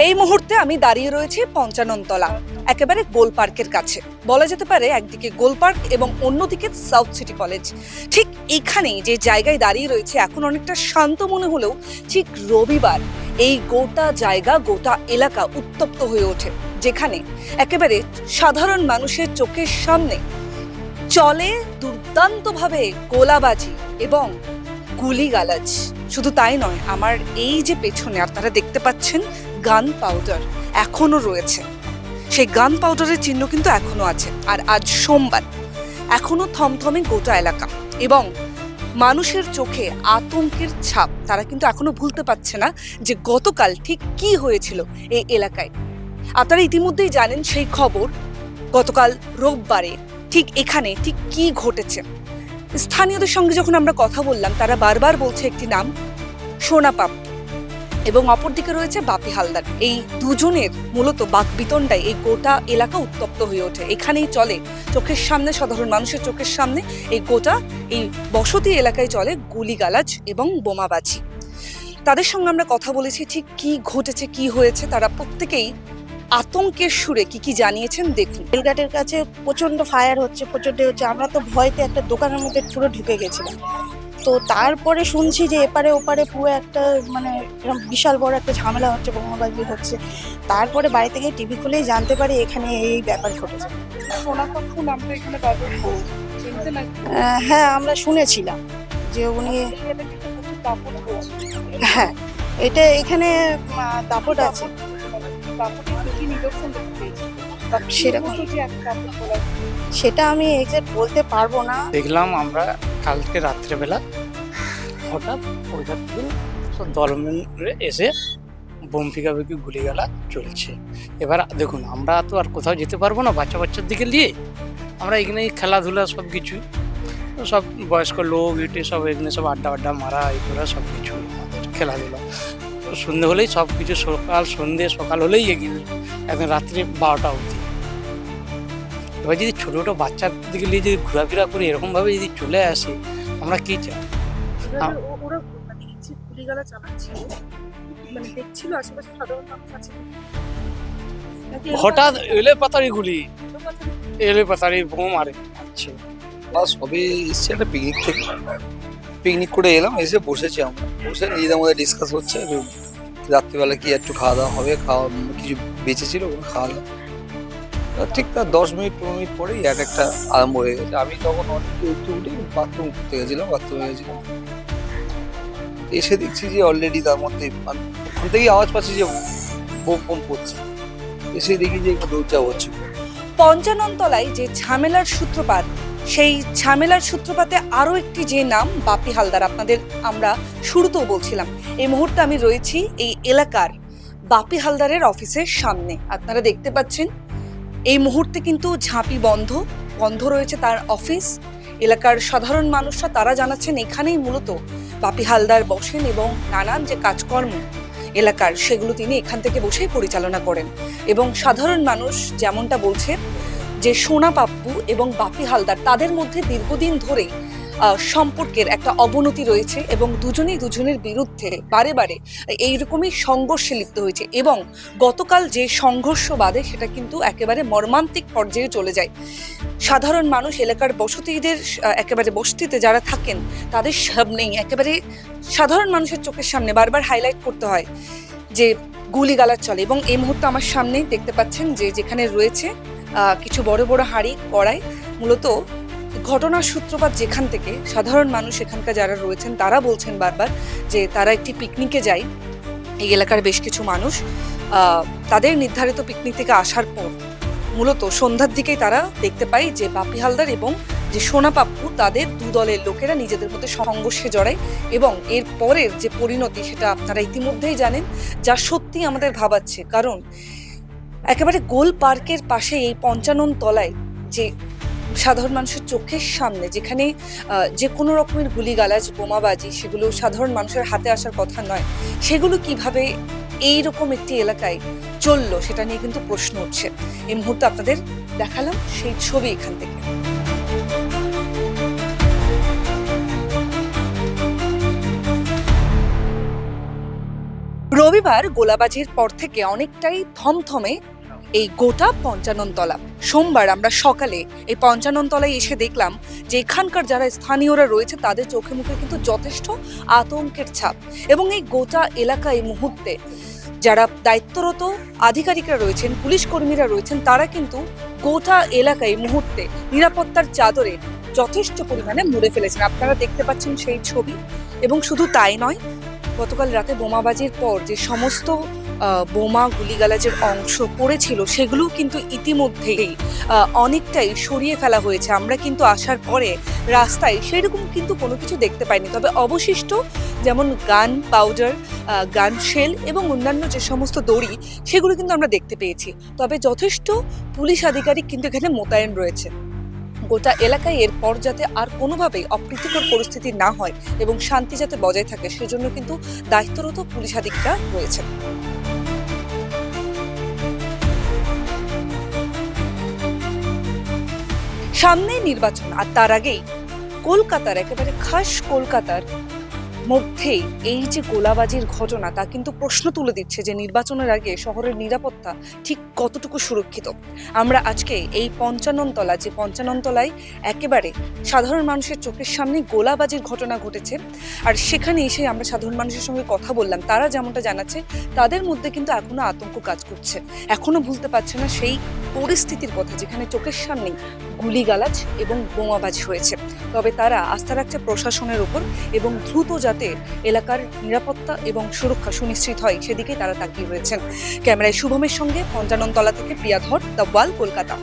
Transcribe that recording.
এই মুহূর্তে আমি দাঁড়িয়ে রয়েছি পঞ্চাননতলা, একেবারে গোল পার্কের কাছে। বলা যেতে পারে একদিকে গোল পার্ক এবং অন্যদিকে সাউথ সিটি কলেজ। ঠিক এখানেই যে জায়গায় দাঁড়িয়ে রয়েছে এখন অনেকটা শান্ত মনে হলেও ঠিক রবিবার এই গোটা জায়গা, গোটা এলাকা উত্তপ্ত হয়ে ওঠে, যেখানে একেবারে সাধারণ মানুষের চোখের সামনে চলে দুর্দান্তভাবে গোলাবাজি এবং গুলিগালাজ। শুধু তাই নয়, আমার এই যে পেছনে আপনারা দেখতে পাচ্ছেন গান পাউডার এখনো রয়েছে, সেই গান পাউডারের চিহ্ন কিন্তু এখনো আছে। আর আজ সোমবার, এখনো থমথমে গোটা এলাকা এবং মানুষের চোখে আতঙ্কের ছাপ। তারা কিন্তু এখনো ভুলতে পারছে না যে গতকাল ঠিক কি হয়েছিল এই এলাকায়। আপনারা ইতিমধ্যেই জানেন সেই খবর, গতকাল রোববারে ঠিক এখানে ঠিক কি ঘটেছে। স্থানীয়দের সঙ্গে যখন আমরা কথা বললাম, তারা বারবার বলছে একটি নাম, সোনা পাপ্পু, এবং অপরদিকে রয়েছে বাপি হালদার। এই দুজনের মূলত বাকবিতণ্ডায় এই গোটা এলাকা উত্তপ্ত হয়ে ওঠে। এখানেই চলে চোখের সামনে, সাধারণ মানুষের চোখের সামনে এই গোটা এই বসতি এলাকায় চলে গুলিগালাজ এবং বোমাবাজি। তাদের সঙ্গে আমরা কথা বলেছি ঠিক কি ঘটেছে, কি হয়েছে। তারা প্রত্যেকেই আতঙ্কের সুরে কি জানিয়েছেন দেখুন। রেলগেটের কাছে প্রচন্ড ফায়ার হচ্ছে, প্রচন্ড হচ্ছে। আমরা তো ভয়তে একটা দোকানের মধ্যে পুরো ঢুকে গেছিলাম। তো তারপরে শুনছি যে এপারে ওপারে পুরো একটা মানে এরকম বিশাল বড় একটা ঝামেলা হচ্ছে, বোমাবাজি হচ্ছে। তারপরে বাড়ি থেকে টিভি খুলেই জানতে পারি এখানে এই ব্যাপার ঘটেছে। সোনা পাপ্পু নামটা এখানে বারবার চিনতে না? হ্যাঁ, আমরা শুনেছিলাম যে উনি, হ্যাঁ এটা এখানে দাপট আছে সেরকম, সেটা আমি এক্সাক্ট বলতে পারবো না। দেখলাম আমরা কালকে রাত্রেবেলা হঠাৎ ওইটার থেকে সব দল মিলে এসে বোম ফিকাফিকি গুলিগালা চলছে। এবার দেখুন, আমরা তো আর কোথাও যেতে পারবো না বাচ্চার দিকে নিয়ে। আমরা এখানে খেলাধুলা সব কিছু, সব বয়স্ক লোক এটে সব এখানে সব আড্ডা মারা এই করা সব কিছু আমাদের খেলাধুলা। সন্ধে হলেই সব কিছু, সকাল হলেই এগিয়ে এখন রাত্রি 12টা অবধি। এবার যদি ছোটো ছোটো বাচ্চার দিকে নিয়ে যদি ঘোরাফেরা করে এরকমভাবে যদি চলে আসে, আমরা কী চাই? হঠাৎ এলে পাতারি গুলি, এলে পাতারি বোম মারে আচ্ছা। সবে এসছে একটা পিকনিক থেকে, পিকনিক করে এলাম, এসে বসেছি। আমরা বসে নিজেদের মধ্যে ডিসকাস হচ্ছে রাত্রিবেলা কি একটু খাওয়া দাওয়া হবে। কিছু বেঁচেছিল খাওয়া দাওয়া। ঠিক তার 10-15 মিনিট পরেই একটা আরম্ভ হয়ে গেছে। আমি তখন একটু উঠে বাথরুম করতে গেছিলাম, এসে দেখছি যে অলরেডি তার মধ্যে ওখান থেকেই আওয়াজ পাচ্ছি যে বোম পড়ছে। এসে দেখি যে একটু দৌড় হচ্ছে। পঞ্চাননতলায় যে ঝামেলার সূত্রপাত, সেই ঝামেলার সূত্রপাতে আরো একটি যে নাম, বাপি হালদার, আপনাদের আমরা শুরুতেও বলছিলাম। এই মুহূর্তে আমি রয়েছি এই এলাকার বাপি হালদারের অফিসের সামনে। আপনারা দেখতে পাচ্ছেন এই মুহূর্তে কিন্তু ঝাঁপি বন্ধ রয়েছে তার অফিস। এলাকার সাধারণ মানুষরা তারা জানাচ্ছেন এখানেই মূলত বাপি হালদার বসেন এবং নানান যে কাজকর্ম এলাকার সেগুলো তিনি এখান থেকে বসেই পরিচালনা করেন। এবং সাধারণ মানুষ যেমনটা বলছে যে সোনা পাপ্পু এবং বাপি হালদার তাদের মধ্যে দীর্ঘদিন ধরেই সম্পর্কের একটা অবনতি রয়েছে এবং দুজনের বিরুদ্ধে বারে বারে এইরকমই সংঘর্ষে লিপ্ত হয়েছে। এবং গতকাল যে সংঘর্ষ বাধে সেটা কিন্তু একেবারে মর্মান্তিক পর্যায়ে চলে যায়। সাধারণ মানুষ, এলাকার বসতিদের একেবারে বস্তিতে যারা থাকেন তাদের সামনেই, একেবারে সাধারণ মানুষের চোখের সামনে বারবার হাইলাইট করতে হয় যে গুলিগালাজ চলে। এবং এই মুহূর্তে আমার সামনেই দেখতে পাচ্ছেন যে যেখানে রয়েছে কিছু বড় বড় হাঁড়ি কড়াই। মূলত ঘটনার সূত্রপাত যেখান থেকে, সাধারণ মানুষ এখানকার যারা রয়েছেন তারা বলছেন বারবার যে তারা একটি পিকনিকে যায়। এই এলাকার বেশ কিছু মানুষ তাদের নির্ধারিত পিকনিক থেকে আসার পর মূলত সন্ধ্যার দিকেই তারা দেখতে পায় যে বাপি হালদার এবং যে সোনা পাপ্পু তাদের দু দলের লোকেরা নিজেদের মধ্যে সংঘর্ষে জড়ায়। এবং এর পরের যে পরিণতি সেটা আপনারা ইতিমধ্যেই জানেন, যা সত্যি আমাদের ভাবাচ্ছে। কারণ একেবারে গোল পার্কের পাশে এই পঞ্চাননতলায় যে সাধারণ মানুষের চোখের সামনে যেখানে যে কোনো রকমের গুলিগালাজ, বোমাবাজি, সেগুলো সাধারণ মানুষের হাতে আসার কথা নয়, সেগুলো কিভাবে এইরকম একটি এলাকায় চললো সেটা নিয়ে কিন্তু প্রশ্ন উঠছে। এই মুহূর্তে আপনাদের দেখালাম সেই ছবি এখান থেকে। রবি রবিবার গোলাবাজির পর থেকে অনেকটাই থমথমে এই গোটা পঞ্চাননতলা। সোমবার আমরা সকালে এই পঞ্চাননতলায় এসে দেখলাম যে এখানকার যারা স্থানীয়রা রয়েছে তাদের চোখে মুখে কিন্তু যথেষ্ট আতঙ্কের ছাপ, এবং এই গোটা এলাকা এই মুহূর্তে যারা দায়িত্বরত আধিকারিকরা রয়েছেন, পুলিশ কর্মীরা রয়েছেন, তারা কিন্তু গোটা এলাকায় এই মুহূর্তে নিরাপত্তার চাদরে যথেষ্ট পরিমাণে মুড়ে ফেলেছেন। আপনারা দেখতে পাচ্ছেন সেই ছবি। এবং শুধু তাই নয়, গতকাল রাতে বোমাবাজির পর যে সমস্ত বোমা গুলিগালাজের অংশ পড়েছিল সেগুলোও কিন্তু ইতিমধ্যেই অনেকটাই সরিয়ে ফেলা হয়েছে। আমরা কিন্তু আসার পরে রাস্তায় সেরকম কিন্তু কোনো কিছু দেখতে পাইনি, তবে অবশিষ্ট যেমন গান পাউডার, গান শেল এবং অন্যান্য যে সমস্ত দড়ি সেগুলো কিন্তু আমরা দেখতে পেয়েছি। তবে যথেষ্ট পুলিশ আধিকারিক কিন্তু এখানে মোতায়েন রয়েছে। গোটা এলাকায় এরপর যাতে আর কোনোভাবেই অপ্রীতিকর পরিস্থিতি না হয় এবং শান্তি যাতে বজায় থাকে সেজন্য কিন্তু দায়িত্বরত পুলিশ আধিকারিকরা রয়েছেন। সামনে নির্বাচন, আর তার আগেই কলকাতার, একেবারে খাস কলকাতার মধ্যেই এই যে গোলাবাজির ঘটনা, তা কিন্তু প্রশ্ন তুলে দিচ্ছে যে নির্বাচনের আগে শহরের নিরাপত্তা ঠিক কতটুকু সুরক্ষিত। আমরা আজকে এই পঞ্চাননতলা, যে পঞ্চাননতলায় একেবারে সাধারণ মানুষের চোখের সামনে গোলাবাজির ঘটনা ঘটেছে, আর সেখানে এসে আমরা সাধারণ মানুষের সঙ্গে কথা বললাম। তারা যেমনটা জানাচ্ছে, তাদের মধ্যে কিন্তু এখনো আতঙ্ক কাজ করছে, এখনো ভুলতে পারছে না সেই পরিস্থিতির কথা যেখানে চোখের সামনেই গুলিগালাজ এবং বোমাবাজি হয়েছে। তবে তারা আস্থা রাখছে প্রশাসনের উপর এবং দ্রুত যাতে এলাকার নিরাপত্তা এবং সুরক্ষা সুনিশ্চিত হয় সেদিকে তারা তাকিয়ে রয়েছেন। ক্যামেরায় শুভমের সঙ্গে পঞ্চাননতলা থেকে প্রিয়া ধর, দ্য ওয়াল, কলকাতা।